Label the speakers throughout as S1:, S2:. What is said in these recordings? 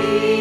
S1: 아멘.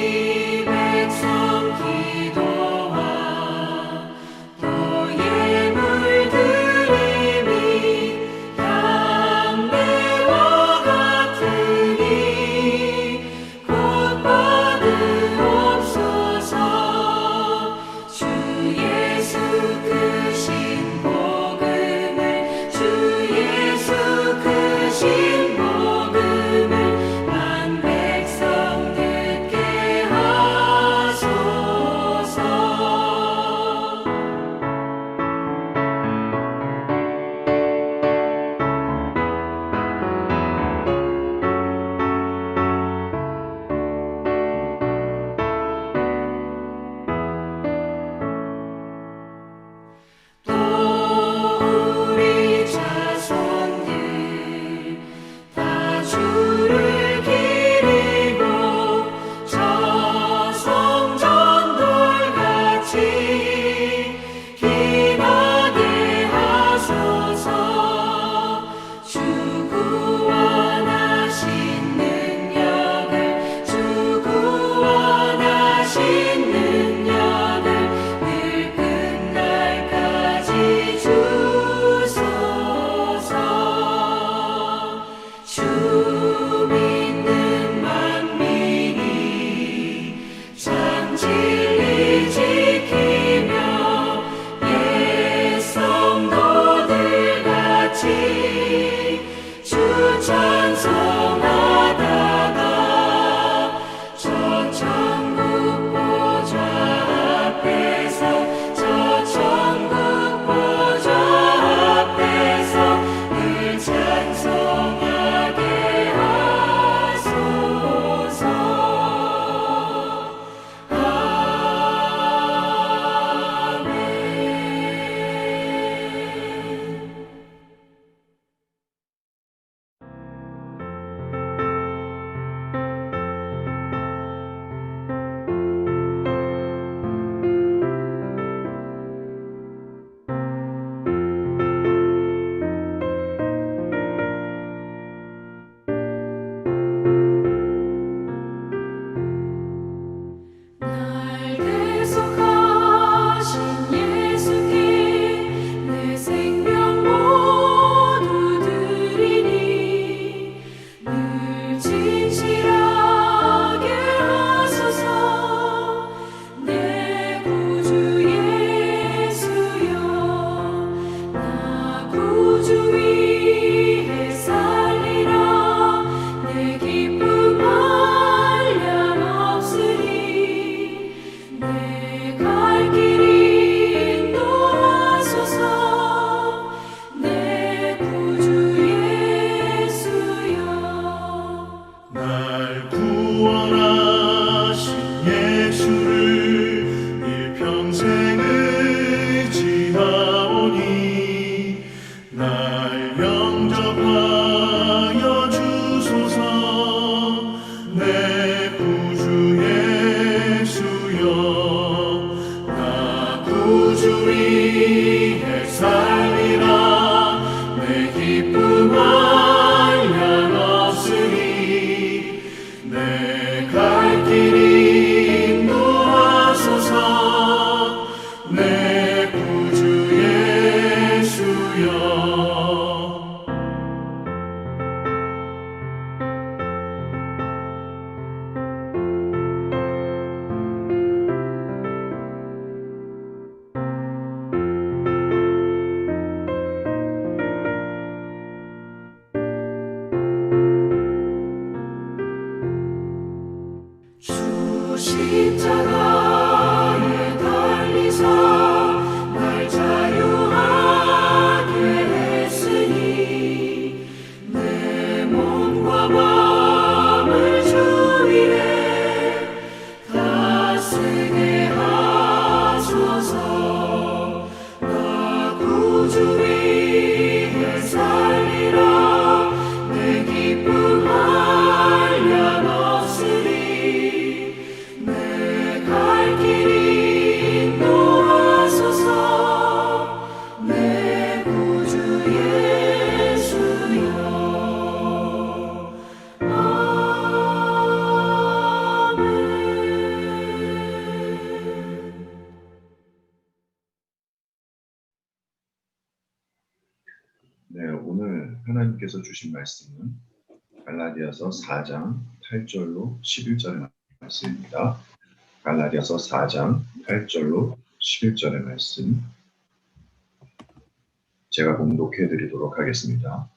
S1: 네, 오늘 하나님께서 주신 말씀은 갈라디아서 4장 8절로 11절의 말씀입니다. 갈라디아서 4장 8절로 11절의 말씀 제가 봉독해 드리도록 하겠습니다.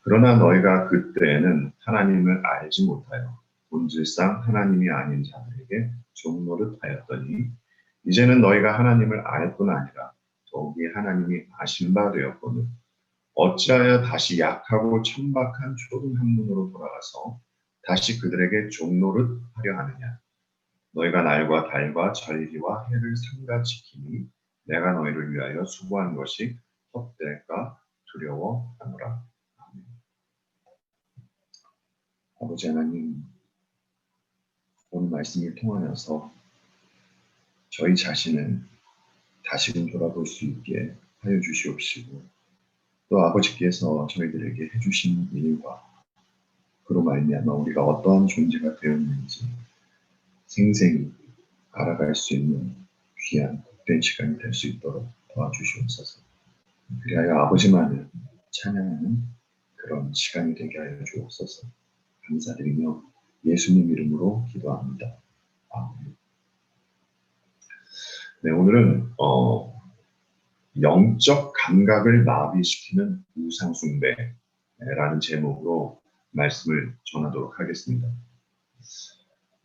S1: 그러나 너희가 그때에는 하나님을 알지 못하여 본질상 하나님이 아닌 자들에게 종노릇하였더니 이제는 너희가 하나님을 알 뿐 아니라 더욱이 하나님이 아신 바 되었거늘 어찌하여 다시 약하고 천박한 초등 학문으로 돌아가서 다시 그들에게 종노릇 하려 하느냐. 너희가 날과 달과 절기와 해를 삼가 지키니 내가 너희를 위하여 수고한 것이 헛될까 두려워하노라. 아멘. 아버지 하나님, 오늘 말씀을 통하여서 저희 자신을 다시금 돌아볼 수 있게 하여 주시옵시고 또 아버지께서 저희들에게 해주신 일과 그로 말미암아 우리가 어떠한 존재가 되었는지 생생히 알아갈 수 있는 귀한 복된 시간이 될 수 있도록 도와주시옵소서. 그리하여 아버지만을 찬양하는 그런 시간이 되게 하여 주옵소서. 감사드리며 예수님 이름으로 기도합니다. 아멘. 네, 오늘은 영적 감각을 마비시키는 우상숭배라는 제목으로 말씀을 전하도록 하겠습니다.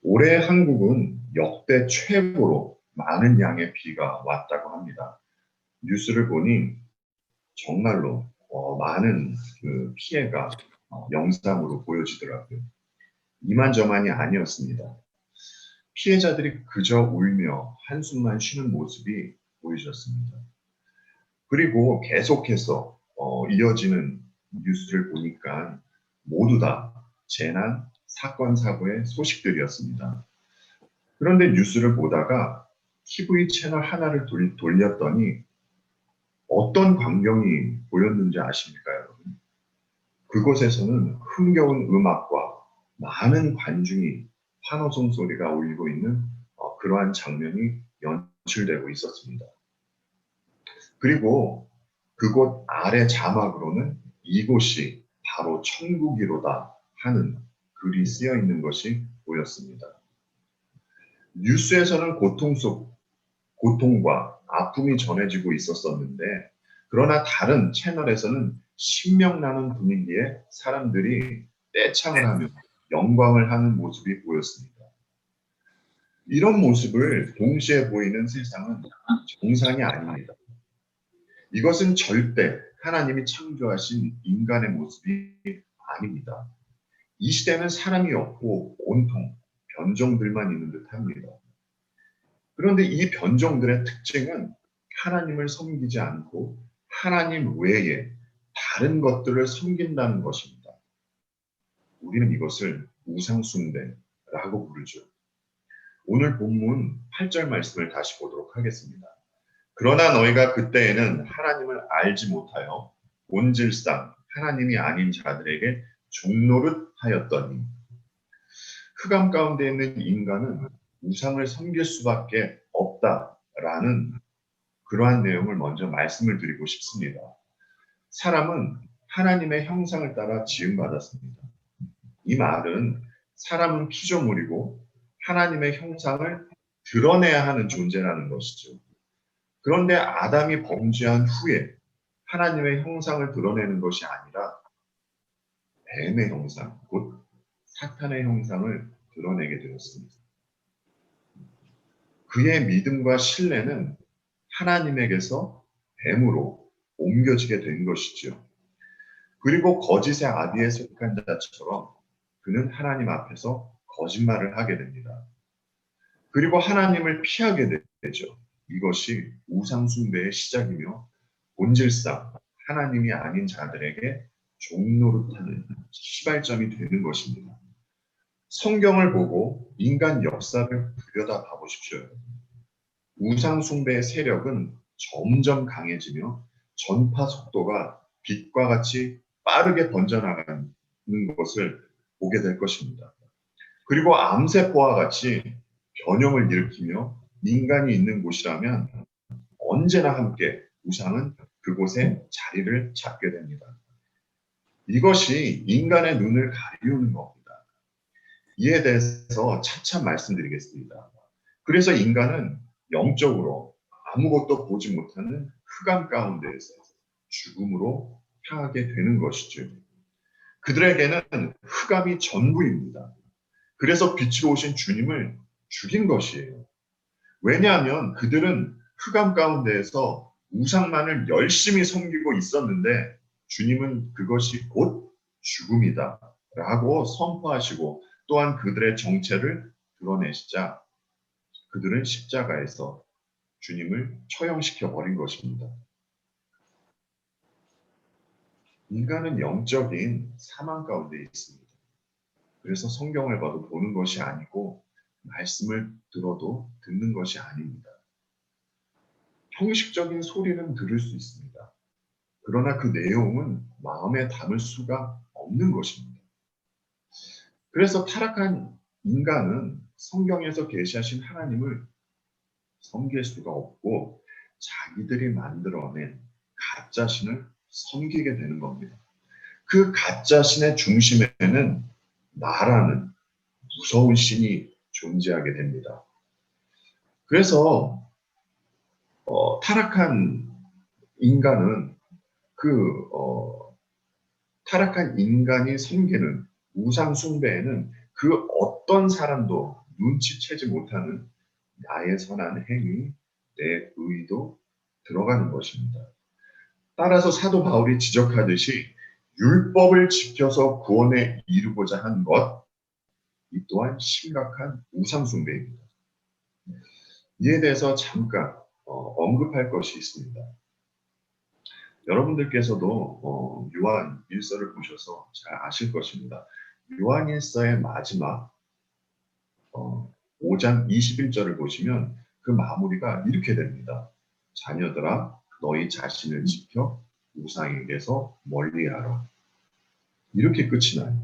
S1: 올해 한국은 역대 최고로 많은 양의 비가 왔다고 합니다. 뉴스를 보니 정말로 많은 그 피해가 영상으로 보여지더라고요. 이만저만이 아니었습니다. 피해자들이 그저 울며 한숨만 쉬는 모습이 보여졌습니다. 그리고 계속해서 이어지는 뉴스를 보니까 모두 다 재난, 사건, 사고의 소식들이었습니다. 그런데 뉴스를 보다가 TV 채널 하나를 돌렸더니 어떤 광경이 보였는지 아십니까, 여러분? 그곳에서는 흥겨운 음악과 많은 관중이 환호성 소리가 울리고 있는 그러한 장면이 연출되고 있었습니다. 그리고 그곳 아래 자막으로는 이곳이 바로 천국이로다 하는 글이 쓰여 있는 것이 보였습니다. 뉴스에서는 고통과 아픔이 전해지고 있었었는데 그러나 다른 채널에서는 신명나는 분위기에 사람들이 떼창을 하며 영광을 하는 모습이 보였습니다. 이런 모습을 동시에 보이는 세상은 정상이 아닙니다. 이것은 절대 하나님이 창조하신 인간의 모습이 아닙니다. 이 시대는 사람이 없고 온통 변종들만 있는 듯합니다. 그런데 이 변종들의 특징은 하나님을 섬기지 않고 하나님 외에 다른 것들을 섬긴다는 것입니다. 우리는 이것을 우상숭배라고 부르죠. 오늘 본문 8절 말씀을 다시 보도록 하겠습니다. 그러나 너희가 그때에는 하나님을 알지 못하여 본질상 하나님이 아닌 자들에게 종노릇 하였더니 흑암 가운데 있는 인간은 우상을 섬길 수밖에 없다라는 그러한 내용을 먼저 말씀을 드리고 싶습니다. 사람은 하나님의 형상을 따라 지음받았습니다. 이 말은 사람은 피조물이고 하나님의 형상을 드러내야 하는 존재라는 것이죠. 그런데 아담이 범죄한 후에 하나님의 형상을 드러내는 것이 아니라 뱀의 형상, 곧 사탄의 형상을 드러내게 되었습니다. 그의 믿음과 신뢰는 하나님에게서 뱀으로 옮겨지게 된 것이죠. 그리고 거짓의 아비에 속한 자처럼 그는 하나님 앞에서 거짓말을 하게 됩니다. 그리고 하나님을 피하게 되죠. 이것이 우상숭배의 시작이며 본질상 하나님이 아닌 자들에게 종노릇하는 시발점이 되는 것입니다. 성경을 보고 인간 역사를 들여다봐 보십시오. 우상숭배의 세력은 점점 강해지며 전파 속도가 빛과 같이 빠르게 번져나가는 것을 보게 될 것입니다. 그리고 암세포와 같이 변형을 일으키며 인간이 있는 곳이라면 언제나 함께 우상은 그곳에 자리를 잡게 됩니다. 이것이 인간의 눈을 가리우는 겁니다. 이에 대해서 차차 말씀드리겠습니다. 그래서 인간은 영적으로 아무것도 보지 못하는 흑암 가운데에서 죽음으로 향하게 되는 것이죠. 그들에게는 흑암이 전부입니다. 그래서 빛으로 오신 주님을 죽인 것이에요. 왜냐하면 그들은 흑암 가운데에서 우상만을 열심히 섬기고 있었는데 주님은 그것이 곧 죽음이다 라고 선포하시고 또한 그들의 정체를 드러내시자 그들은 십자가에서 주님을 처형시켜 버린 것입니다. 인간은 영적인 사망 가운데 있습니다. 그래서 성경을 봐도 보는 것이 아니고 말씀을 들어도 듣는 것이 아닙니다. 형식적인 소리는 들을 수 있습니다. 그러나 그 내용은 마음에 담을 수가 없는 것입니다. 그래서 타락한 인간은 성경에서 계시하신 하나님을 섬길 수가 없고 자기들이 만들어낸 가짜신을 섬기게 되는 겁니다. 그 가짜신의 중심에는 나라는 무서운 신이 존재하게 됩니다. 그래서 타락한 인간은 타락한 인간이 섬기는 우상 숭배에는 그 어떤 사람도 눈치채지 못하는 나의 선한 행위, 내 의도 들어가는 것입니다. 따라서 사도 바울이 지적하듯이 율법을 지켜서 구원에 이르고자 한 것, 이 또한 심각한 우상 숭배입니다. 이에 대해서 잠깐 언급할 것이 있습니다. 여러분들께서도 요한 1서를 보셔서 잘 아실 것입니다. 요한 1서의 마지막 5장 21절을 보시면 그 마무리가 이렇게 됩니다. 자녀들아 너희 자신을 지켜 우상에게서 멀리하라. 이렇게 끝이 나요.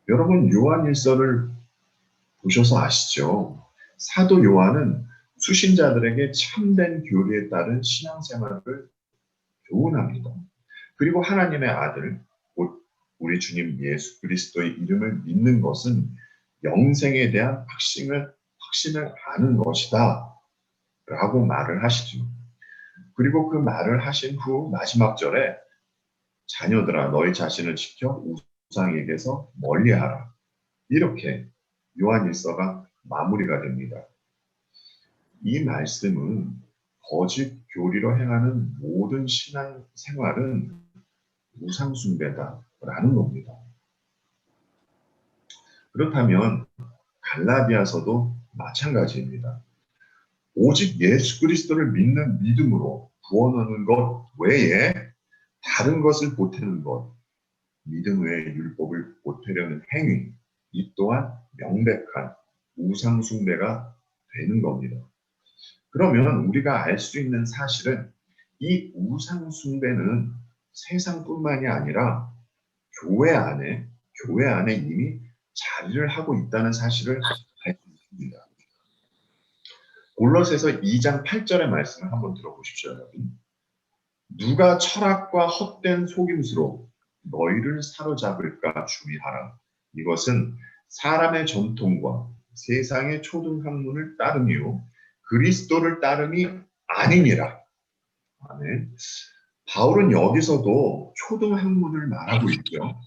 S1: 여러분 요한 1서를 보셔서 아시죠? 사도 요한은 수신자들에게 참된 교리에 따른 신앙생활을 교훈합니다. 그리고 하나님의 아들, 곧 우리 주님 예수 그리스도의 이름을 믿는 것은 영생에 대한 확신을 아는 것이다 라고 말을 하시죠. 그리고 그 말을 하신 후 마지막 절에 자녀들아 너희 자신을 지켜 우상에게서 멀리하라. 이렇게 요한 1서가 마무리가 됩니다. 이 말씀은 거짓 교리로 행하는 모든 신앙 생활은 우상숭배다라는 겁니다. 그렇다면 갈라디아서도 마찬가지입니다. 오직 예수 그리스도를 믿는 믿음으로 구원 얻는 것 외에 다른 것을 보태는 것, 믿음 외에 율법을 보태려는 행위, 이 또한 명백한 우상숭배가 되는 겁니다. 그러면 우리가 알 수 있는 사실은 이 우상숭배는 세상뿐만이 아니라 교회 안에 이미 자리를 하고 있다는 사실을 알 수 있습니다. 골로새서 2장 8절의 말씀을 한번 들어보십시오, 여러분. 누가 철학과 헛된 속임수로 너희를 사로잡을까 주의하라. 이것은 사람의 전통과 세상의 초등학문을 따름이요 그리스도를 따름이 아니니라. 아멘. 바울은 여기서도 초등학문을 말하고 있죠.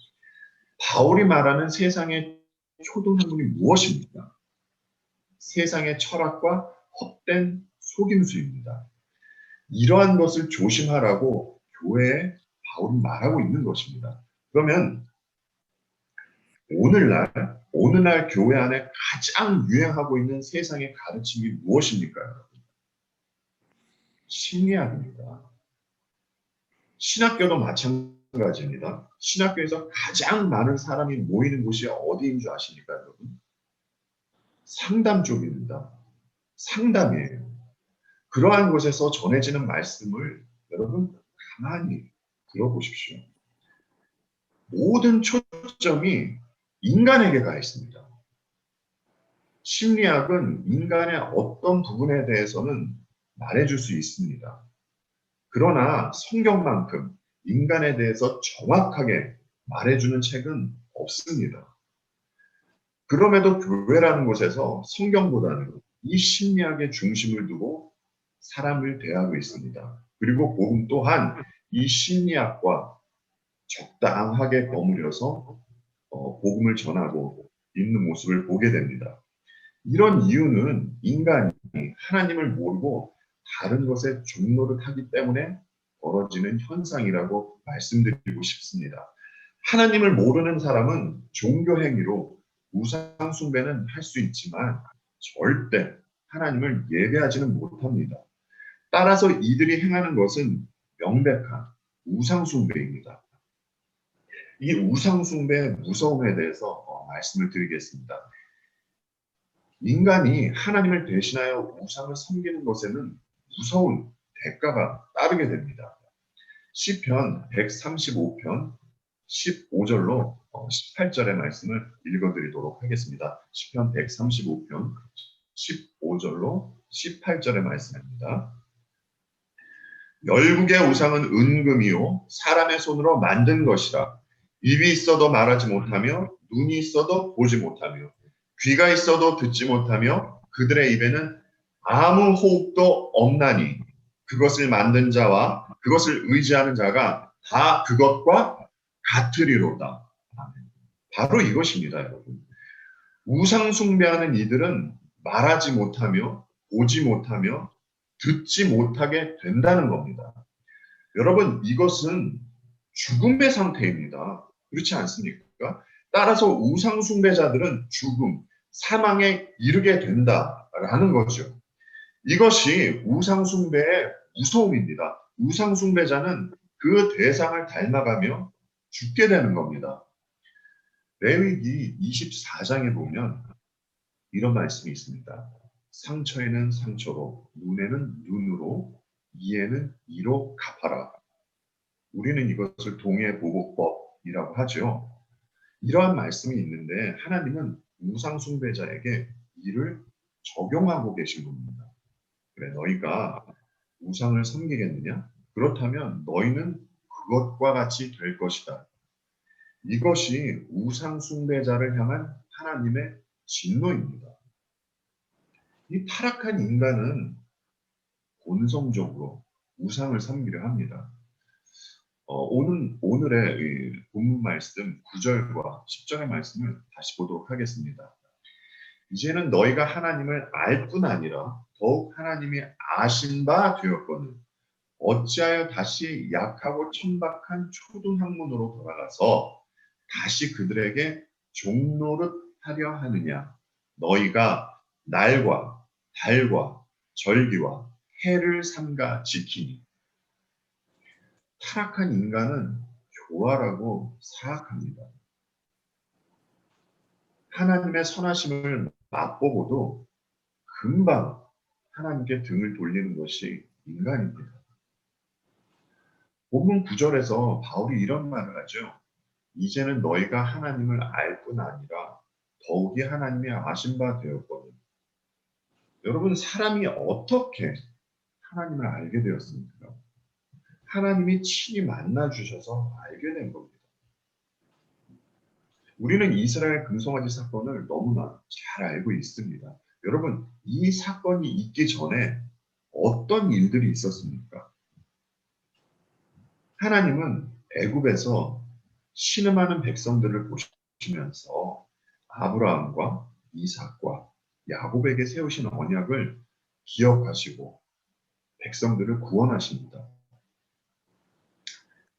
S1: 바울이 말하는 세상의 초등학문이 무엇입니까? 세상의 철학과 헛된 속임수입니다. 이러한 것을 조심하라고 교회에 바울은 말하고 있는 것입니다. 그러면 오늘날 교회 안에 가장 유행하고 있는 세상의 가르침이 무엇입니까, 여러분? 심리학입니다. 신학교도 마찬가지입니다. 신학교에서 가장 많은 사람이 모이는 곳이 어디인 줄 아십니까, 여러분? 상담 쪽입니다. 상담이에요. 그러한 곳에서 전해지는 말씀을 여러분 가만히 들어보십시오. 모든 초점이 인간에게 가 있습니다. 심리학은 인간의 어떤 부분에 대해서는 말해줄 수 있습니다. 그러나 성경만큼 인간에 대해서 정확하게 말해주는 책은 없습니다. 그럼에도 교회라는 곳에서 성경보다는 이 심리학의 중심을 두고 사람을 대하고 있습니다. 그리고 복음 또한 이 심리학과 적당하게 버무려서 복음을 전하고 있는 모습을 보게 됩니다. 이런 이유는 인간이 하나님을 모르고 다른 것에 종노릇하기 때문에 벌어지는 현상이라고 말씀드리고 싶습니다. 하나님을 모르는 사람은 종교 행위로 우상 숭배는 할 수 있지만 절대 하나님을 예배하지는 못합니다. 따라서 이들이 행하는 것은 명백한 우상 숭배입니다. 이 우상 숭배의 무서움에 대해서 말씀을 드리겠습니다. 인간이 하나님을 대신하여 우상을 섬기는 것에는 무서운 대가가 따르게 됩니다. 시편 135편 15절로 18절의 말씀을 읽어드리도록 하겠습니다. 시편 135편 15절로 18절의 말씀입니다. 열국의 우상은 은금이요 사람의 손으로 만든 것이라. 입이 있어도 말하지 못하며 눈이 있어도 보지 못하며 귀가 있어도 듣지 못하며 그들의 입에는 아무 호흡도 없나니 그것을 만든 자와 그것을 의지하는 자가 다 그것과 같으리로다. 바로 이것입니다, 여러분. 우상 숭배하는 이들은 말하지 못하며 보지 못하며 듣지 못하게 된다는 겁니다. 여러분, 이것은 죽음의 상태입니다. 그렇지 않습니까? 따라서 우상 숭배자들은 죽음, 사망에 이르게 된다라는 거죠. 이것이 우상 숭배의 무서움입니다. 우상 숭배자는 그 대상을 닮아가며 죽게 되는 겁니다. 레위기 24장에 보면 이런 말씀이 있습니다. 상처에는 상처로, 눈에는 눈으로, 이에는 이로 갚아라. 우리는 이것을 동해보복법이라고 하죠. 이러한 말씀이 있는데 하나님은 우상 숭배자에게 이를 적용하고 계신 겁니다. 그래, 너희가 우상을 섬기겠느냐? 그렇다면 너희는 그것과 같이 될 것이다. 이것이 우상 숭배자를 향한 하나님의 진노입니다. 이 타락한 인간은 본성적으로 우상을 섬기려 합니다. 오늘의 이 본문 말씀 9절과 10절의 말씀을 다시 보도록 하겠습니다. 이제는 너희가 하나님을 알 뿐 아니라 더욱 하나님이 아신 바 되었거늘 어찌하여 다시 약하고 천박한 초등 학문으로 돌아가서 다시 그들에게 종노릇하려 하느냐. 너희가 날과 달과 절기와 해를 삼가 지키니. 타락한 인간은 교활하고 사악합니다. 하나님의 선하심을 맛보고도 금방 하나님께 등을 돌리는 것이 인간입니다. 본문 9절에서 바울이 이런 말을 하죠. 이제는 너희가 하나님을 알 뿐 아니라 더욱이 하나님이 아신 바 되었거든. 여러분, 사람이 어떻게 하나님을 알게 되었습니까? 하나님이 친히 만나 주셔서 알게 된 겁니다. 우리는 이스라엘 금송아지 사건을 너무나 잘 알고 있습니다. 여러분, 이 사건이 있기 전에 어떤 일들이 있었습니까? 하나님은 애굽에서 신음하는 백성들을 보시면서 아브라함과 이삭과 야곱에게 세우신 언약을 기억하시고 백성들을 구원하십니다.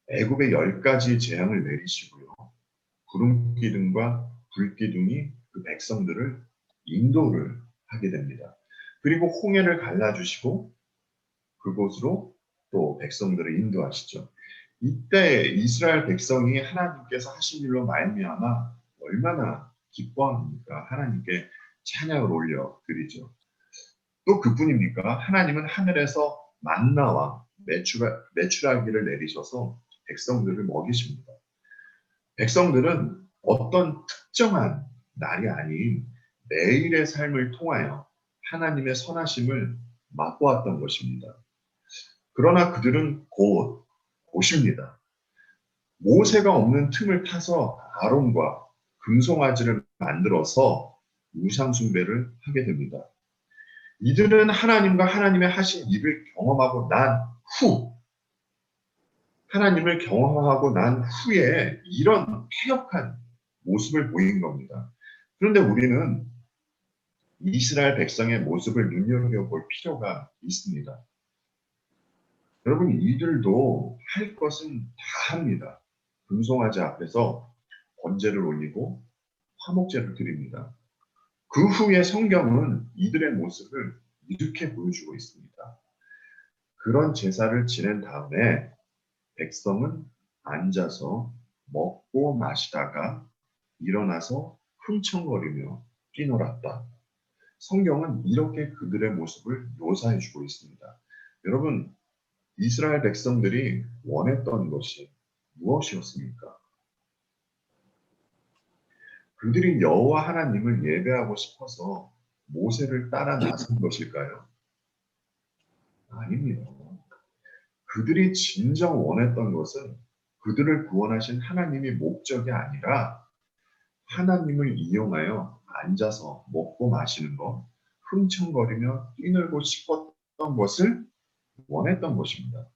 S1: 애굽에 10가지 재앙을 내리시고요. 구름 기둥과 불 기둥이 그 백성들을 인도를 하게 됩니다. 그리고 홍해를 갈라주시고 그곳으로 또 백성들을 인도하시죠. 이때 이스라엘 백성이 하나님께서 하신 일로 말미암아 얼마나 기뻐합니까? 하나님께 찬양을 올려 드리죠. 또 그뿐입니까? 하나님은 하늘에서 만나와 메추라기를 내리셔서 백성들을 먹이십니다. 백성들은 어떤 특정한 날이 아닌 매일의 삶을 통하여 하나님의 선하심을 맛보았던 것입니다. 그러나 그들은 곧입니다. 모세가 없는 틈을 타서 아론과 금송아지를 만들어서 우상 숭배를 하게 됩니다. 이들은 하나님과 하나님의 하신 일을 경험하고 난 후, 하나님을 경험하고 난 후에 이런 패역한 모습을 보인 겁니다. 그런데 우리는 이스라엘 백성의 모습을 눈여겨볼 필요가 있습니다. 여러분, 이들도 할 것은 다 합니다. 금송아지 앞에서 번제를 올리고 화목제를 드립니다. 그 후에 성경은 이들의 모습을 이렇게 보여주고 있습니다. 그런 제사를 지낸 다음에 백성은 앉아서 먹고 마시다가 일어나서 흥청거리며 뛰놀았다. 성경은 이렇게 그들의 모습을 묘사해 주고 있습니다. 여러분, 이스라엘 백성들이 원했던 것이 무엇이었습니까? 그들이 여호와 하나님을 예배하고 싶어서 모세를 따라 나선 것일까요? 아닙니다. 그들이 진정 원했던 것은 그들을 구원하신 하나님이 목적이 아니라 하나님을 이용하여 앉아서 먹고 마시는 것, 흥청거리며 뛰놀고 싶었던 것을 원했던 것입니다.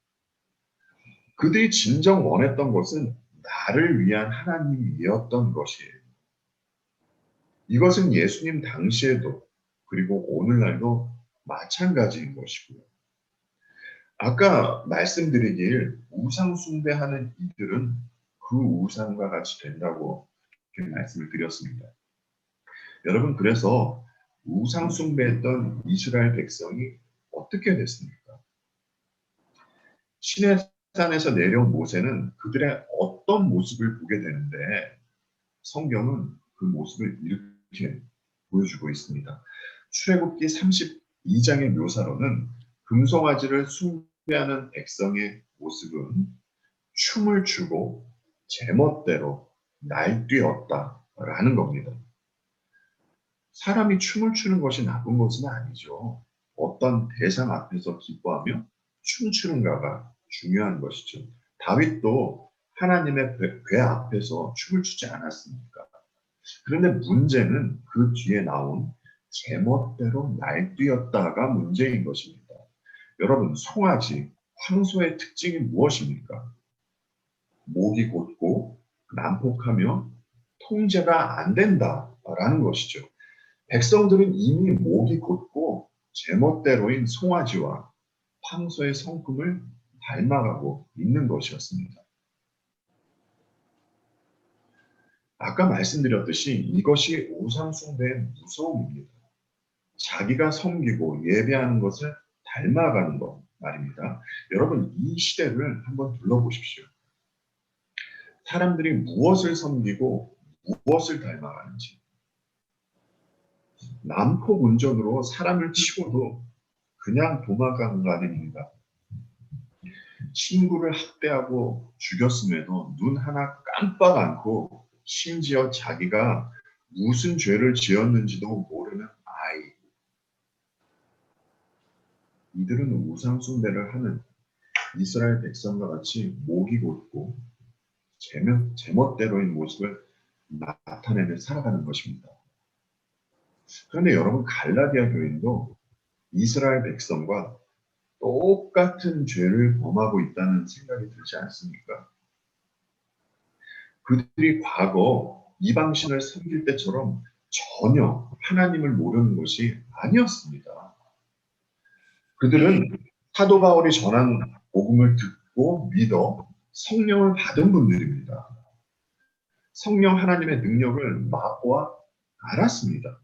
S1: 그들이 진정 원했던 것은 나를 위한 하나님이었던 것이에요. 이것은 예수님 당시에도 그리고 오늘날도 마찬가지인 것이고요. 아까 말씀드리길 우상 숭배하는 이들은 그 우상과 같이 된다고 이렇게 말씀을 드렸습니다. 여러분, 그래서 우상 숭배했던 이스라엘 백성이 어떻게 됐습니까? 시내 산에서 내려온 모세는 그들의 어떤 모습을 보게 되는데 성경은 그 모습을 이렇게 보여주고 있습니다. 출애굽기 32장의 묘사로는 금송아지를 숭배하는 백성의 모습은 춤을 추고 제멋대로 날뛰었다라는 겁니다. 사람이 춤을 추는 것이 나쁜 것은 아니죠. 어떤 대상 앞에서 기뻐하며 춤추는가가 중요한 것이죠. 다윗도 하나님의 궤 앞에서 춤을 추지 않았습니까? 그런데 문제는 그 뒤에 나온 제멋대로 날뛰었다가 문제인 것입니다. 여러분, 송아지, 황소의 특징이 무엇입니까? 목이 곧고 난폭하며 통제가 안 된다라는 것이죠. 백성들은 이미 목이 곧고 제멋대로인 송아지와 황소의 성품을 닮아가고 있는 것이었습니다. 아까 말씀드렸듯이 이것이 우상숭배의 무서움입니다. 자기가 섬기고 예배하는 것을 닮아가는 것 말입니다. 여러분, 이 시대를 한번 둘러보십시오. 사람들이 무엇을 섬기고 무엇을 닮아가는지. 난폭 운전으로 사람을 치고도 그냥 도망가는 인간. 친구를 학대하고 죽였음에도 눈 하나 깜빡 않고 심지어 자기가 무슨 죄를 지었는지도 모르는 아이. 이들은 우상 숭배를 하는 이스라엘 백성과 같이 목이 곧고 제멋대로인 모습을 나타내며 살아가는 것입니다. 그런데 여러분, 갈라디아 교인도 이스라엘 백성과 똑같은 죄를 범하고 있다는 생각이 들지 않습니까? 그들이 과거 이방신을 섬길 때처럼 전혀 하나님을 모르는 것이 아니었습니다. 그들은 사도 바울이 전한 복음을 듣고 믿어 성령을 받은 분들입니다. 성령 하나님의 능력을 맛보아 알았습니다.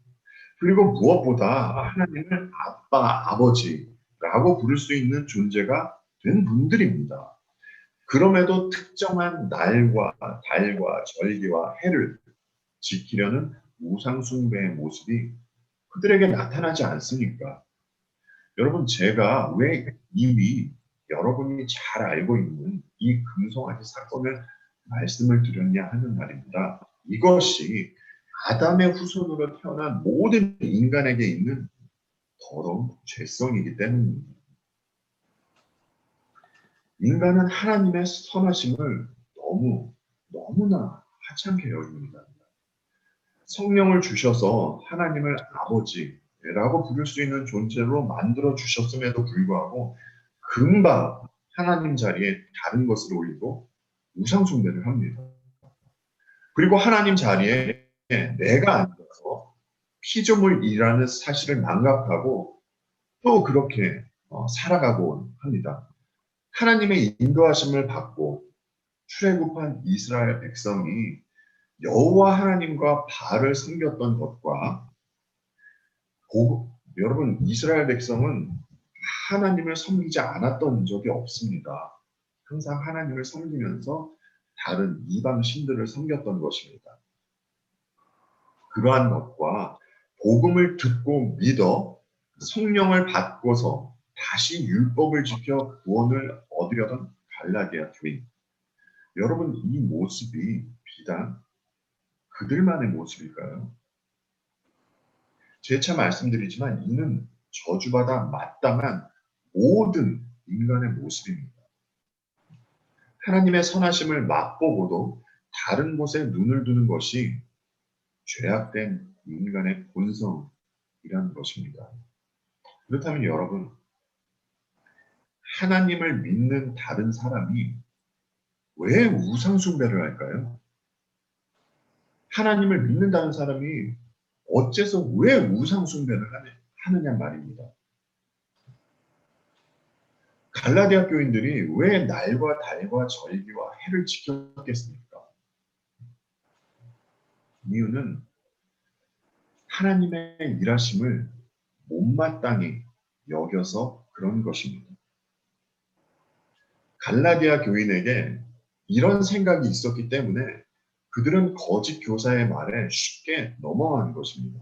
S1: 그리고 무엇보다 하나님을 아빠, 아버지라고 부를 수 있는 존재가 된 분들입니다. 그럼에도 특정한 날과 달과 절기와 해를 지키려는 우상숭배의 모습이 그들에게 나타나지 않습니까? 여러분, 제가 왜 이미 여러분이 잘 알고 있는 이 금송아지 사건을 말씀을 드렸냐 하는 말입니다. 이것이 아담의 후손으로 태어난 모든 인간에게 있는 더러운 죄성이기 때문입니다. 인간은 하나님의 선하심을 너무나 하찮게 여깁니다. 성령을 주셔서 하나님을 아버지라고 부를 수 있는 존재로 만들어 주셨음에도 불구하고 금방 하나님 자리에 다른 것을 올리고 우상 숭배를 합니다. 그리고 하나님 자리에 내가 앉아서 피조물이라는 사실을 망각하고 또 그렇게 살아가곤 합니다. 하나님의 인도하심을 받고 출애굽한 이스라엘 백성이 여호와 하나님과 바알을 섬겼던 것과 여러분 이스라엘 백성은 하나님을 섬기지 않았던 적이 없습니다. 항상 하나님을 섬기면서 다른 이방 신들을 섬겼던 것입니다. 그러한 것과 복음을 듣고 믿어 성령을 받고서 다시 율법을 지켜 구원을 얻으려던 갈라디아 교인. 여러분 이 모습이 비단 그들만의 모습일까요? 재차 말씀드리지만 이는 저주받아 마땅한 모든 인간의 모습입니다. 하나님의 선하심을 맛보고도 다른 곳에 눈을 두는 것이 죄악된 인간의 본성이라는 것입니다. 그렇다면 여러분, 하나님을 믿는 다른 사람이 왜 우상숭배를 할까요? 하나님을 믿는다는 사람이 어째서 왜 우상숭배를 하느냐 말입니다. 갈라디아 교인들이 왜 날과 달과 절기와 해를 지켰겠습니까? 이유는 하나님의 일하심을 못마땅히 여겨서 그런 것입니다. 갈라디아 교인에게 이런 생각이 있었기 때문에 그들은 거짓 교사의 말에 쉽게 넘어간 것입니다.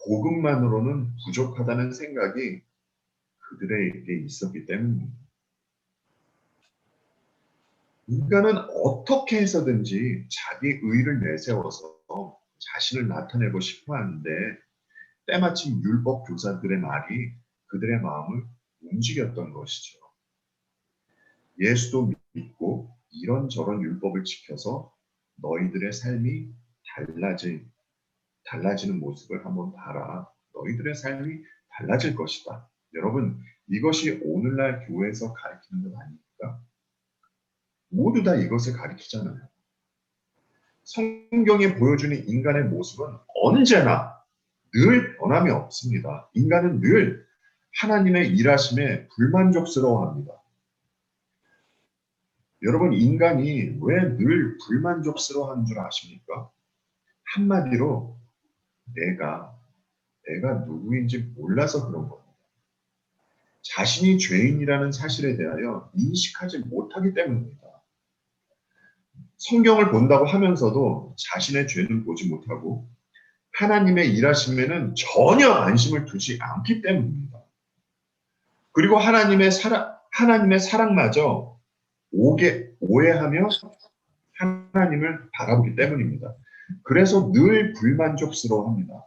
S1: 복음만으로는 부족하다는 생각이 그들에게 있었기 때문입니다. 인간은 어떻게 해서든지 자기 의를 내세워서 자신을 나타내고 싶어 하는데 때마침 율법 교사들의 말이 그들의 마음을 움직였던 것이죠. 예수도 믿고 이런저런 율법을 지켜서 너희들의 삶이 달라지는 모습을 한번 봐라. 너희들의 삶이 달라질 것이다. 여러분, 이것이 오늘날 교회에서 가르치는 것 아닙니까? 모두 다 이것을 가르치잖아요. 성경이 보여주는 인간의 모습은 언제나 늘 변함이 없습니다. 인간은 늘 하나님의 일하심에 불만족스러워합니다. 여러분, 인간이 왜 늘 불만족스러워하는 줄 아십니까? 한마디로 내가 누구인지 몰라서 그런 겁니다. 자신이 죄인이라는 사실에 대하여 인식하지 못하기 때문입니다. 성경을 본다고 하면서도 자신의 죄는 보지 못하고 하나님의 일하심에는 전혀 안심을 두지 않기 때문입니다. 그리고 하나님의 사랑마저 오해하며 하나님을 바라보기 때문입니다. 그래서 늘 불만족스러워합니다.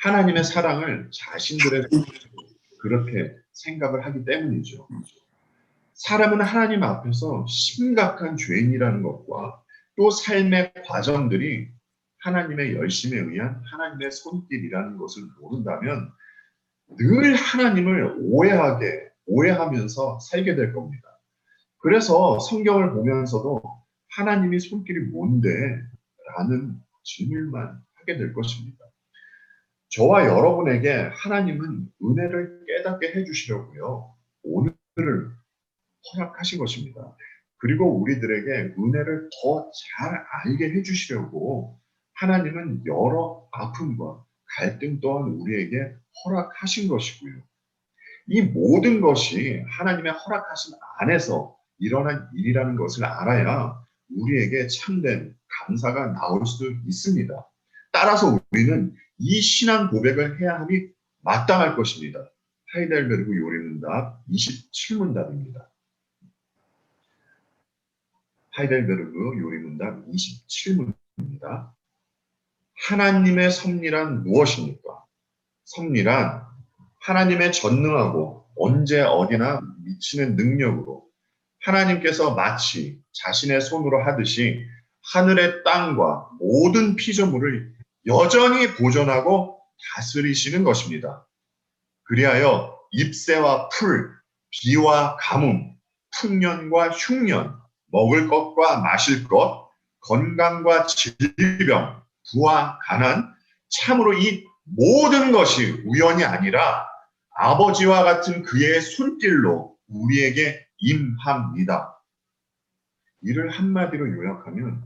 S1: 하나님의 사랑을 자신들의 그렇게 생각을 하기 때문이죠. 사람은 하나님 앞에서 심각한 죄인이라는 것과 또 삶의 과정들이 하나님의 열심에 의한 하나님의 손길이라는 것을 모른다면 늘 하나님을 오해하면서 살게 될 겁니다. 그래서 성경을 보면서도 하나님이 손길이 뭔데? 라는 질문만 하게 될 것입니다. 저와 여러분에게 하나님은 은혜를 깨닫게 해주시려고요. 오늘을 허락하신 것입니다. 그리고 우리들에게 은혜를 더 잘 알게 해주시려고 하나님은 여러 아픔과 갈등 또한 우리에게 허락하신 것이고요. 이 모든 것이 하나님의 허락하신 안에서 일어난 일이라는 것을 알아야 우리에게 참된 감사가 나올 수 있습니다. 따라서 우리는 이 신앙 고백을 해야 함이 마땅할 것입니다. 하이델베르그 요리문답 27문답입니다. 하이델베르그 요리문답 27문입니다. 하나님의 섭리란 무엇입니까? 섭리란 하나님의 전능하고 언제 어디나 미치는 능력으로 하나님께서 마치 자신의 손으로 하듯이 하늘의 땅과 모든 피조물을 여전히 보존하고 다스리시는 것입니다. 그리하여 잎새와 풀, 비와 가뭄, 풍년과 흉년, 먹을 것과 마실 것, 건강과 질병, 부와 가난, 참으로 이 모든 것이 우연이 아니라 아버지와 같은 그의 손길로 우리에게 임합니다. 이를 한마디로 요약하면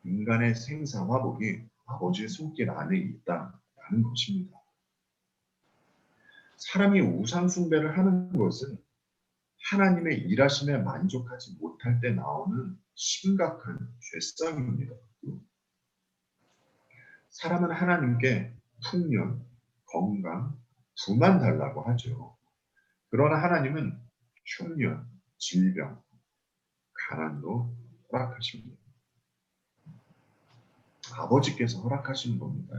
S1: 인간의 생사화복이 아버지의 손길 안에 있다라는 것입니다. 사람이 우상 숭배를 하는 것은 하나님의 일하심에 만족하지 못할 때 나오는 심각한 죄성입니다. 사람은 하나님께 풍년, 건강, 부만 달라고 하죠. 그러나 하나님은 흉년, 질병, 가난도 허락하십니다. 아버지께서 허락하신 겁니다.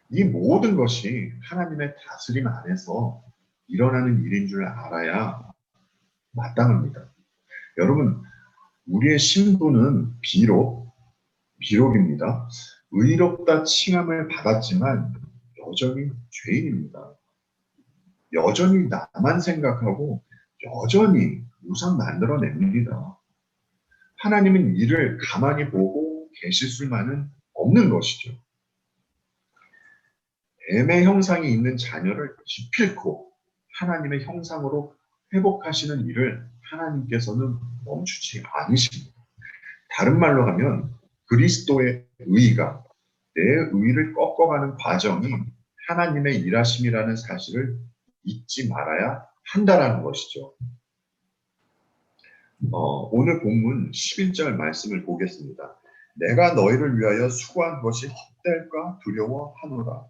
S1: 이 모든 것이 하나님의 다스림 안에서 일어나는 일인 줄 알아야 마땅합니다. 여러분, 우리의 신분은 비록입니다. 의롭다 칭함을 받았지만 여전히 죄인입니다. 여전히 나만 생각하고 여전히 우상 만들어냅니다. 하나님은 이를 가만히 보고 계실 수만은 없는 것이죠. 뱀의 형상이 있는 자녀를 기필코 하나님의 형상으로 회복하시는 일을 하나님께서는 멈추지 않으십니다. 다른 말로 하면 그리스도의 의가 내 의를 꺾어가는 과정이 하나님의 일하심이라는 사실을 잊지 말아야 한다라는 것이죠. 오늘 본문 11절 말씀을 보겠습니다. 내가 너희를 위하여 수고한 것이 헛될까 두려워하노라.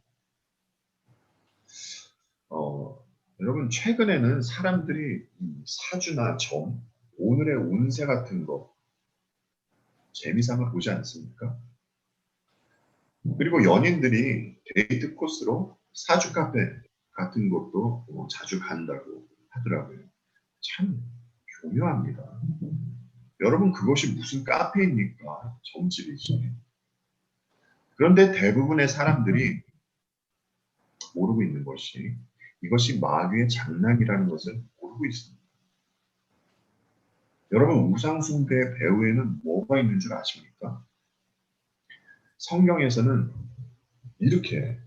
S1: 여러분, 최근에는 사람들이 사주나 점, 오늘의 운세 같은 거 재미삼아 보지 않습니까? 그리고 연인들이 데이트 코스로 사주 카페 같은 곳도 자주 간다고 하더라고요. 참 교묘합니다. 여러분, 그것이 무슨 카페입니까? 점집이지. 그런데 대부분의 사람들이 모르고 있는 것이 이것이 마귀의 장난이라는 것을 모르고 있습니다. 여러분, 우상숭배의 배후에는 뭐가 있는 줄 아십니까? 성경에서는 이렇게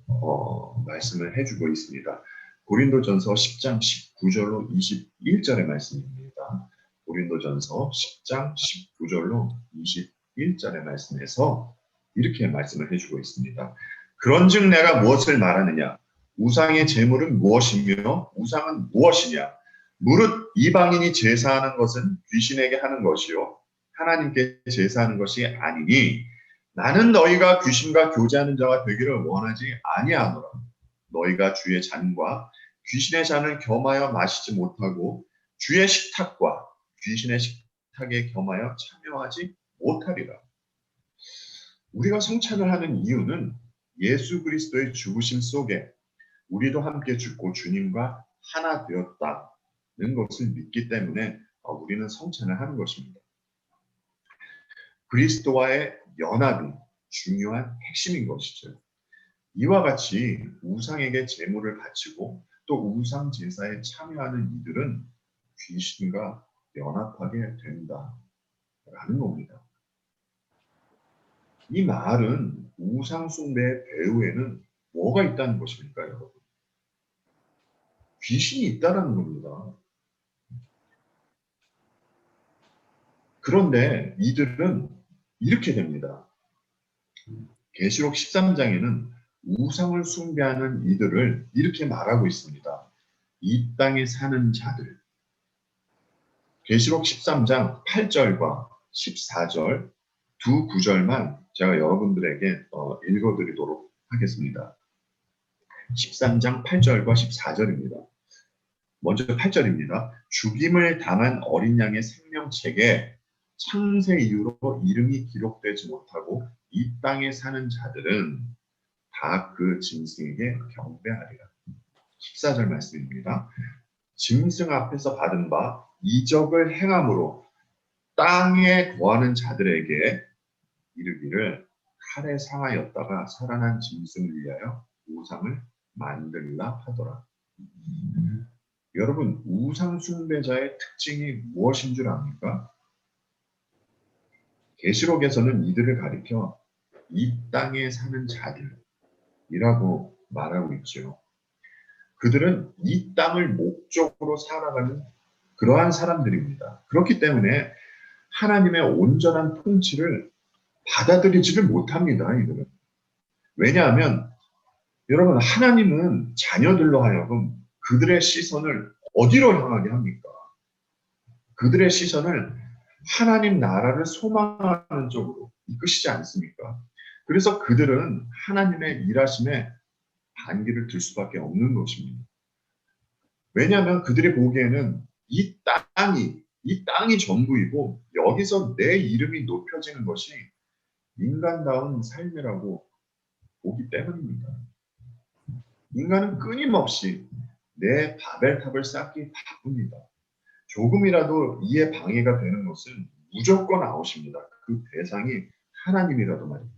S1: 말씀을 해주고 있습니다. 고린도전서 10장 19절로 21절의 말씀입니다. 고린도전서 10장 19절로 21절의 말씀에서 이렇게 말씀을 해주고 있습니다. 그런즉 내가 무엇을 말하느냐? 우상의 제물은 무엇이며 우상은 무엇이냐? 무릇 이방인이 제사하는 것은 귀신에게 하는 것이요 하나님께 제사하는 것이 아니니 나는 너희가 귀신과 교제하는 자가 되기를 원하지 아니하노라. 너희가 주의 잔과 귀신의 잔을 겸하여 마시지 못하고 주의 식탁과 귀신의 식탁에 겸하여 참여하지 못하리라. 우리가 성찬을 하는 이유는 예수 그리스도의 죽으심 속에 우리도 함께 죽고 주님과 하나 되었다는 것을 믿기 때문에 우리는 성찬을 하는 것입니다. 그리스도와의 연합이 중요한 핵심인 것이죠. 이와 같이 우상에게 제물을 바치고 또 우상 제사에 참여하는 이들은 귀신과 연합하게 된다라는 겁니다. 이 말은 우상 숭배의 배후에는 뭐가 있다는 것입니까, 여러분? 귀신이 있다라는 겁니다. 그런데 이들은 이렇게 됩니다. 계시록 13장에는 우상을 숭배하는 이들을 이렇게 말하고 있습니다. 이 땅에 사는 자들. 계시록 13장 8절과 14절 두 구절만 제가 여러분들에게 읽어드리도록 하겠습니다. 13장 8절과 14절입니다. 먼저 8절입니다. 죽임을 당한 어린 양의 생명책에 창세 이후로 이름이 기록되지 못하고 이 땅에 사는 자들은 다 그 짐승에게 경배하리라. 14절 말씀입니다. 짐승 앞에서 받은 바 이적을 행함으로 땅에 거하는 자들에게 이르기를 칼에 상하였다가 살아난 짐승을 위하여 우상을 만들라 하더라. 여러분, 우상 숭배자의 특징이 무엇인 줄 압니까? 계시록에서는 이들을 가리켜 이 땅에 사는 자들이라고 말하고 있죠. 그들은 이 땅을 목적으로 살아가는 그러한 사람들입니다. 그렇기 때문에 하나님의 온전한 통치를 받아들이지를 못합니다. 이들은. 왜냐하면 여러분, 하나님은 자녀들로 하여금 그들의 시선을 어디로 향하게 합니까? 그들의 시선을 하나님 나라를 소망하는 쪽으로 이끄시지 않습니까? 그래서 그들은 하나님의 일하심에 반기를 들 수밖에 없는 것입니다. 왜냐하면 그들이 보기에는 이 땅이 전부이고 여기서 내 이름이 높여지는 것이 인간다운 삶이라고 보기 때문입니다. 인간은 끊임없이 내 바벨탑을 쌓기 바쁩니다. 조금이라도 이에 방해가 되는 것은 무조건 아웃입니다. 그 대상이 하나님이라도 말입니다.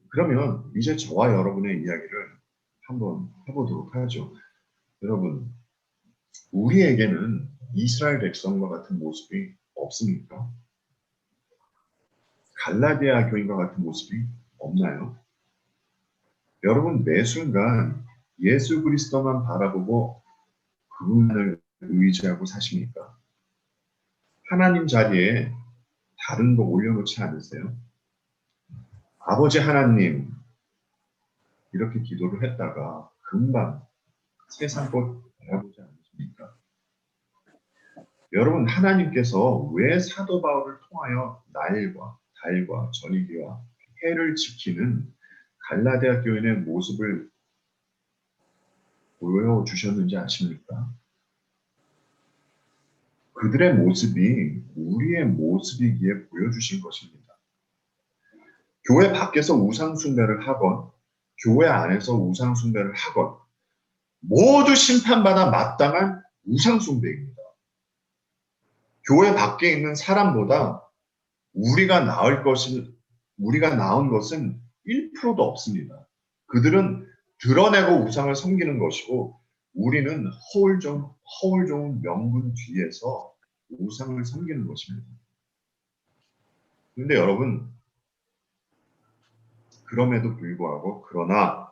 S1: 그러면 이제 저와 여러분의 이야기를 한번 해보도록 하죠. 여러분, 우리에게는 이스라엘 백성과 같은 모습이 없습니까? 갈라디아 교인과 같은 모습이 없나요? 여러분, 매 순간 예수 그리스도만 바라보고 그분만을 의지하고 사십니까? 하나님 자리에 다른 거 올려놓지 않으세요? 아버지 하나님, 이렇게 기도를 했다가 금방 세상 것 바라보지 않으십니까? 여러분, 하나님께서 왜 사도 바울을 통하여 날과 달과 전이기와 해를 지키는 갈라디아 교인의 모습을 보여주셨는지 아십니까? 그들의 모습이 우리의 모습이기에 보여주신 것입니다. 교회 밖에서 우상숭배를 하건 교회 안에서 우상숭배를 하건 모두 심판받아 마땅한 우상숭배입니다. 교회 밖에 있는 사람보다 우리가 나은 것은 1%도 없습니다. 그들은 드러내고 우상을 섬기는 것이고 우리는 허울 좋은 명분 뒤에서 우상을 섬기는 것입니다. 그런데 여러분, 그럼에도 불구하고 그러나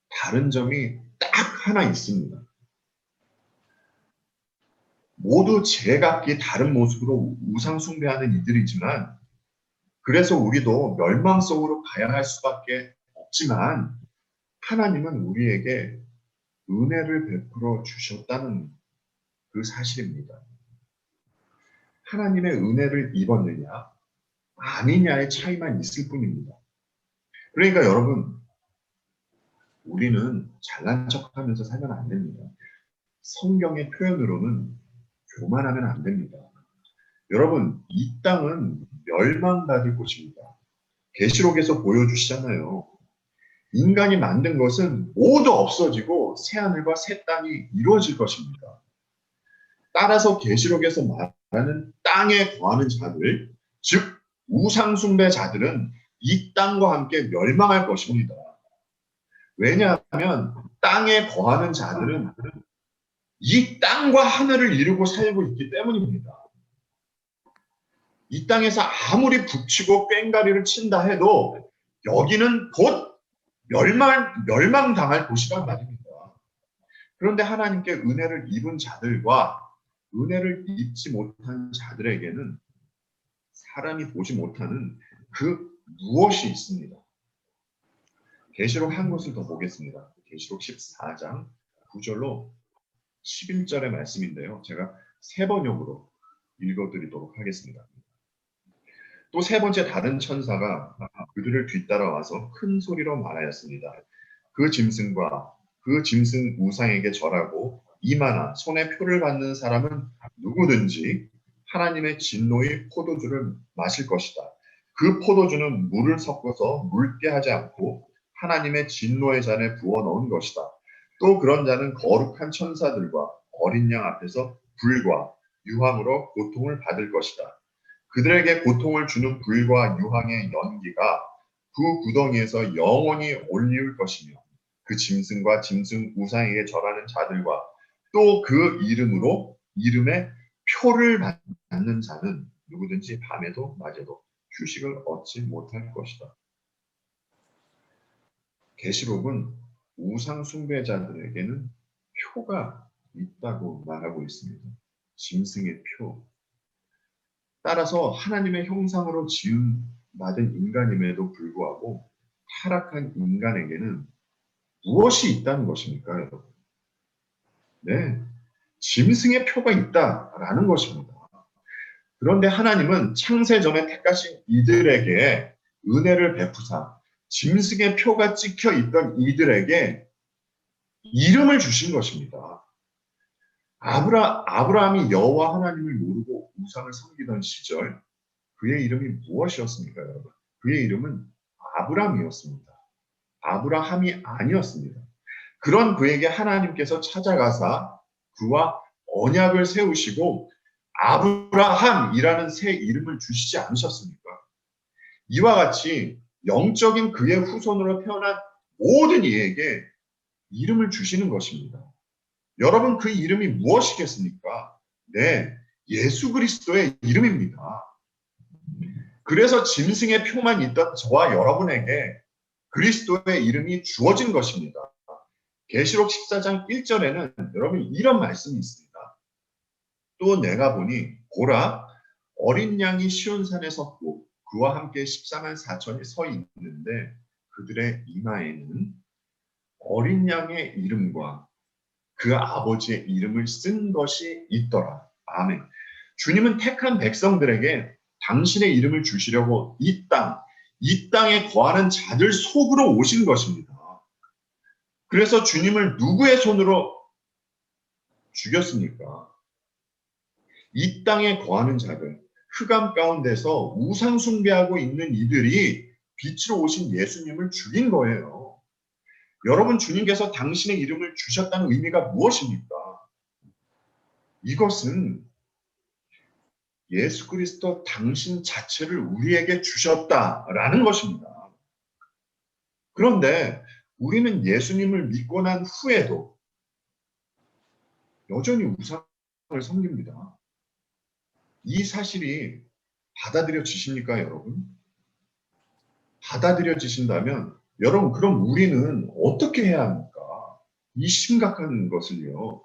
S1: 다른 점이 딱 하나 있습니다. 모두 제각기 다른 모습으로 우상 숭배하는 이들이지만 그래서 우리도 멸망 속으로 가야 할 수밖에 없지만 하나님은 우리에게 은혜를 베풀어 주셨다는 그 사실입니다. 하나님의 은혜를 입었느냐 아니냐의 차이만 있을 뿐입니다. 그러니까 여러분, 우리는 잘난 척하면서 살면 안 됩니다. 성경의 표현으로는 교만하면 안 됩니다. 여러분, 이 땅은 멸망받을 곳입니다. 계시록에서 보여주시잖아요. 인간이 만든 것은 모두 없어지고 새하늘과 새 땅이 이루어질 것입니다. 따라서 계시록에서 말하는 땅에 거하는 자들, 즉 우상숭배자들은 이 땅과 함께 멸망할 것입니다. 왜냐하면 땅에 거하는 자들은 이 땅과 하늘을 이루고 살고 있기 때문입니다. 이 땅에서 아무리 북치고 꽹가리를 친다 해도 여기는 곧 멸망당할 곳이란 말입니다. 그런데 하나님께 은혜를 입은 자들과 은혜를 입지 못한 자들에게는 사람이 보지 못하는 그 무엇이 있습니다. 계시록 한 곳을 더 보겠습니다. 계시록 14장 9절로 11절의 말씀인데요. 제가 세 번역으로 읽어드리도록 하겠습니다. 또 세 번째 다른 천사가 그들을 뒤따라 와서 큰 소리로 말하였습니다. 그 짐승과 그 짐승 우상에게 절하고 이마나 손에 표를 받는 사람은 누구든지 하나님의 진노의 포도주를 마실 것이다. 그 포도주는 물을 섞어서 묽게 하지 않고 하나님의 진노의 잔에 부어 넣은 것이다. 또 그런 자는 거룩한 천사들과 어린 양 앞에서 불과 유황으로 고통을 받을 것이다. 그들에게 고통을 주는 불과 유황의 연기가 그 구덩이에서 영원히 올리울 것이며 그 짐승과 짐승 우상에게 절하는 자들과 또 그 이름에 표를 받는 자는 누구든지 밤에도 낮에도 휴식을 얻지 못할 것이다. 계시록은 우상 숭배자들에게는 표가 있다고 말하고 있습니다. 짐승의 표. 따라서 하나님의 형상으로 지음받은 인간임에도 불구하고 타락한 인간에게는 무엇이 있다는 것입니까, 여러분? 네, 짐승의 표가 있다라는 것입니다. 그런데 하나님은 창세 전에 택하신 이들에게 은혜를 베푸사 짐승의 표가 찍혀 있던 이들에게 이름을 주신 것입니다. 아브라함이 여호와 하나님을 모르고 우상을 섬기던 시절 그의 이름이 무엇이었습니까, 여러분? 그의 이름은 아브람이었습니다. 아브라함이 아니었습니다. 그런 그에게 하나님께서 찾아가사 그와 언약을 세우시고 아브라함이라는 새 이름을 주시지 않으셨습니까? 이와 같이 영적인 그의 후손으로 태어난 모든 이에게 이름을 주시는 것입니다. 여러분, 그 이름이 무엇이겠습니까? 네, 예수 그리스도의 이름입니다. 그래서 짐승의 표만 있던 저와 여러분에게 그리스도의 이름이 주어진 것입니다. 계시록 14장 1절에는 여러분 이런 말씀이 있습니다. 또 내가 보니 보라 어린 양이 시온산에 섰고 그와 함께 14만 4천이 서 있는데 그들의 이마에는 어린 양의 이름과 그 아버지의 이름을 쓴 것이 있더라. 아멘. 주님은 택한 백성들에게 당신의 이름을 주시려고 이 땅에 거하는 자들 속으로 오신 것입니다. 그래서 주님을 누구의 손으로 죽였습니까? 이 땅에 거하는 자들, 흑암 가운데서 우상 숭배하고 있는 이들이 빛으로 오신 예수님을 죽인 거예요. 여러분, 주님께서 당신의 이름을 주셨다는 의미가 무엇입니까? 이것은 예수 그리스도 당신 자체를 우리에게 주셨다라는 것입니다. 그런데 우리는 예수님을 믿고 난 후에도 여전히 우상을 섬깁니다. 이 사실이 받아들여지십니까, 여러분? 받아들여지신다면 여러분, 그럼 우리는 어떻게 해야 합니까? 이 심각한 것을요.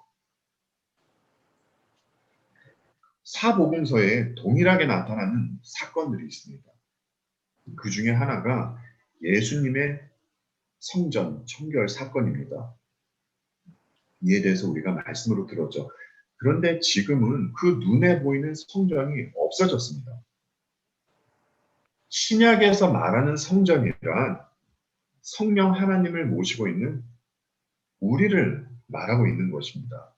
S1: 사복음서에 동일하게 나타나는 사건들이 있습니다. 그 중에 하나가 예수님의 성전 청결 사건입니다. 이에 대해서 우리가 말씀으로 들었죠. 그런데 지금은 그 눈에 보이는 성전이 없어졌습니다. 신약에서 말하는 성전이란 성령 하나님을 모시고 있는 우리를 말하고 있는 것입니다.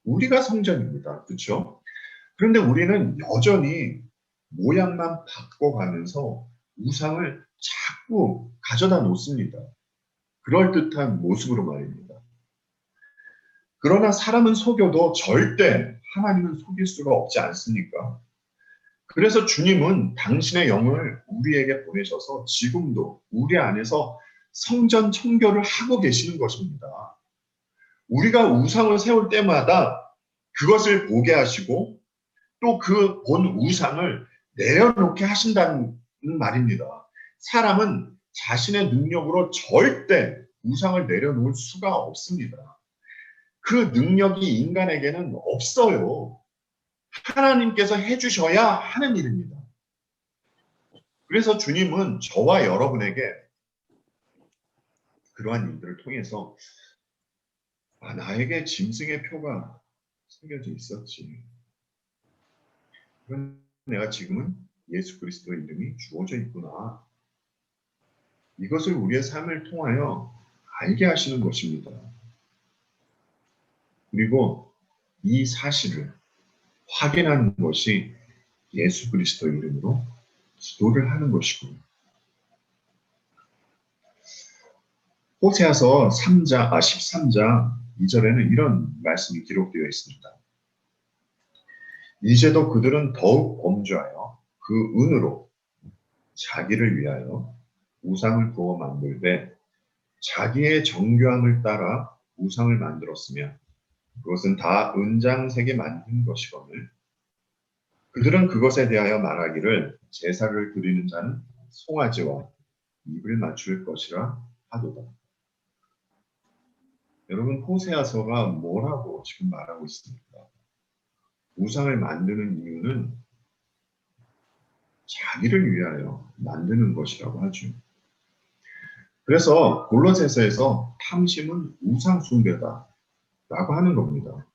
S1: 우리가 성전입니다. 그렇죠? 그런데 우리는 여전히 모양만 바꿔가면서 우상을 자꾸 가져다 놓습니다. 그럴듯한 모습으로 말입니다. 그러나 사람은 속여도 절대 하나님은 속일 수가 없지 않습니까? 그래서 주님은 당신의 영을 우리에게 보내셔서 지금도 우리 안에서 성전 청결을 하고 계시는 것입니다. 우리가 우상을 세울 때마다 그것을 보게 하시고 또 그 본 우상을 내려놓게 하신다는 말입니다. 사람은 자신의 능력으로 절대 우상을 내려놓을 수가 없습니다. 그 능력이 인간에게는 없어요. 하나님께서 해주셔야 하는 일입니다. 그래서 주님은 저와 여러분에게 그러한 일들을 통해서 나에게 짐승의 표가 새겨져 있었지. 그럼 내가 지금은 예수 그리스도의 이름이 주어져 있구나. 이것을 우리의 삶을 통하여 알게 하시는 것입니다. 그리고 이 사실을 확인하는 것이 예수 그리스도 이름으로 기도를 하는 것이고 호세아서 13장 2절에는 이런 말씀이 기록되어 있습니다. 이제도 그들은 더욱 범죄하여 그 은으로 자기를 위하여 우상을 구워 만들되 자기의 정교함을 따라 우상을 만들었으며 그것은 다 은장색에 만든 것이거늘 그들은 그것에 대하여 말하기를 제사를 드리는 자는 송아지와 입을 맞출 것이라 하도다. 여러분 호세아서가 뭐라고 지금 말하고 있습니까? 우상을 만드는 이유는 자기를 위하여 만드는 것이라고 하죠. 그래서 골로새서에서 탐심은 우상 숭배다 라고 하는 겁니다.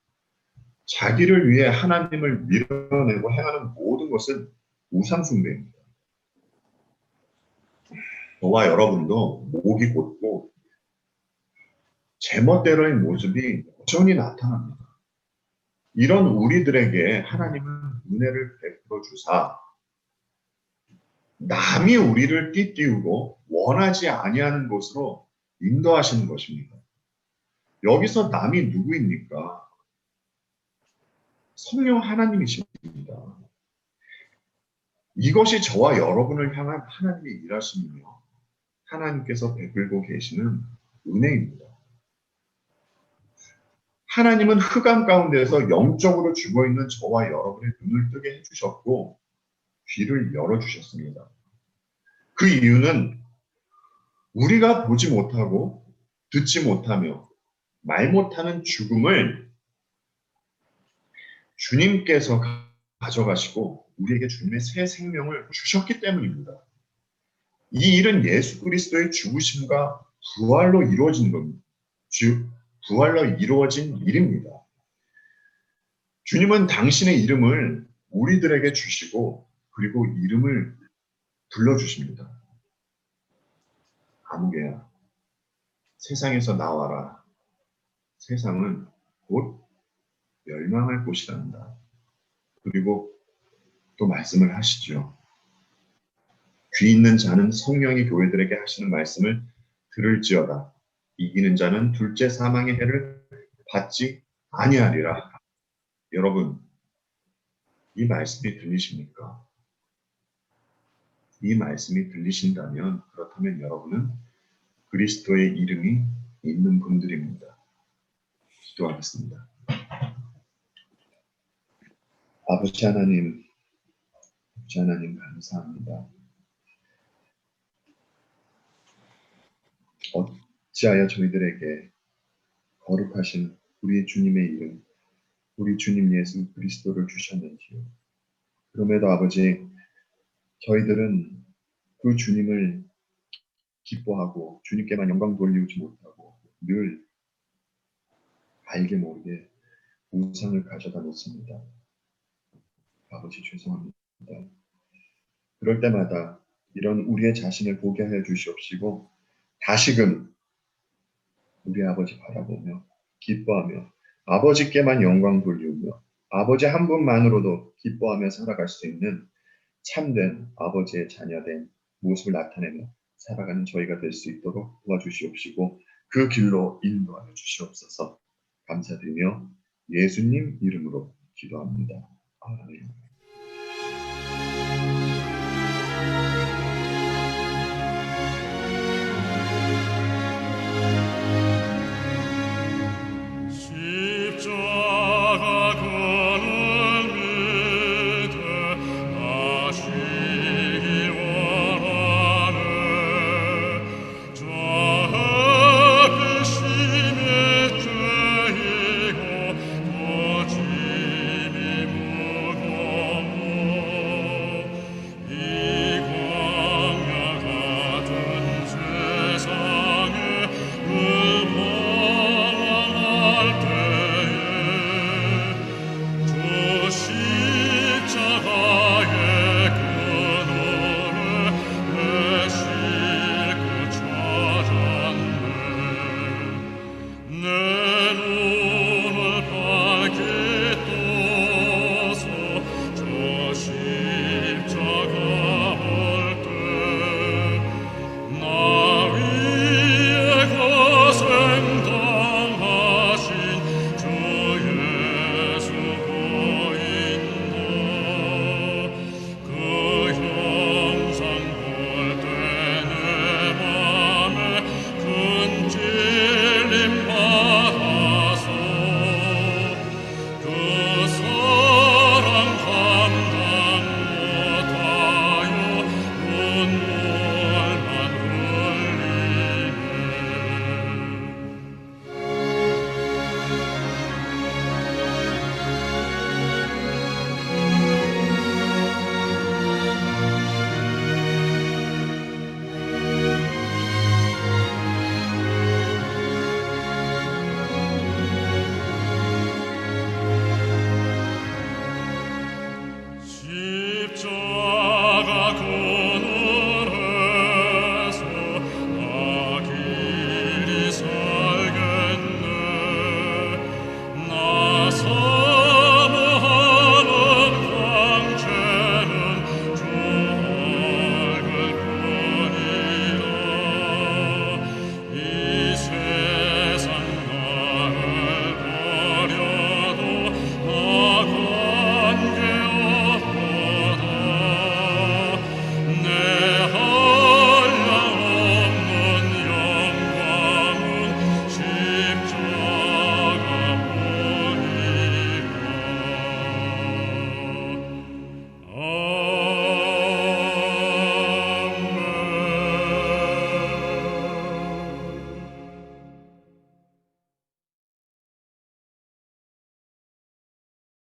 S1: 자기를 위해 하나님을 밀어내고 행하는 모든 것은 우상 숭배입니다. 저와 여러분도 목이 곧고 제멋대로의 모습이 여전히 나타납니다. 이런 우리들에게 하나님은 은혜를 베풀어 주사 남이 우리를 띠띠우고 원하지 아니하는 곳으로 인도하시는 것입니다. 여기서 남이 누구입니까? 성령 하나님이십니다. 이것이 저와 여러분을 향한 하나님의 일하심이며 하나님께서 베풀고 계시는 은혜입니다. 하나님은 흑암 가운데에서 영적으로 죽어있는 저와 여러분의 눈을 뜨게 해주셨고 귀를 열어주셨습니다. 그 이유는 우리가 보지 못하고 듣지 못하며 말 못하는 죽음을 주님께서 가져가시고 우리에게 주님의 새 생명을 주셨기 때문입니다. 이 일은 예수 그리스도의 죽으심과 부활로 이루어진 겁니다. 부활로 이루어진 일입니다. 주님은 당신의 이름을 우리들에게 주시고 그리고 이름을 불러주십니다. 아무개야, 세상에서 나와라. 세상은 곧 멸망할 곳이란다. 그리고 또 말씀을 하시죠. 귀 있는 자는 성령이 교회들에게 하시는 말씀을 들을지어다. 이기는 자는 둘째 사망의 해를 받지 아니하리라. 여러분, 이 말씀이 들리십니까? 이 말씀이 들리신다면 그렇다면 여러분은 그리스도의 이름이 있는 분들입니다. 기도하겠습니다. 아버지 하나님 감사합니다. 어찌하여 저희들에게 거룩하신 우리 주님의 이름, 우리 주님 예수 그리스도를 주셨는지요. 그럼에도 아버지, 저희들은 그 주님을 기뻐하고 주님께만 영광 돌리지 못하고 늘 알게 모르게 우상을 가져다 놓습니다. 아버지 죄송합니다. 그럴 때마다 이런 우리의 자신을 보게 하여 주시옵시고 다시금 우리 아버지 바라보며 기뻐하며 아버지께만 영광 돌리며 아버지 한 분만으로도 기뻐하며 살아갈 수 있는 참된 아버지의 자녀된 모습을 나타내며 살아가는 저희가 될 수 있도록 도와주시옵시고 그 길로 인도하여 주시옵소서. 감사드리며 예수님 이름으로 기도합니다. 아멘.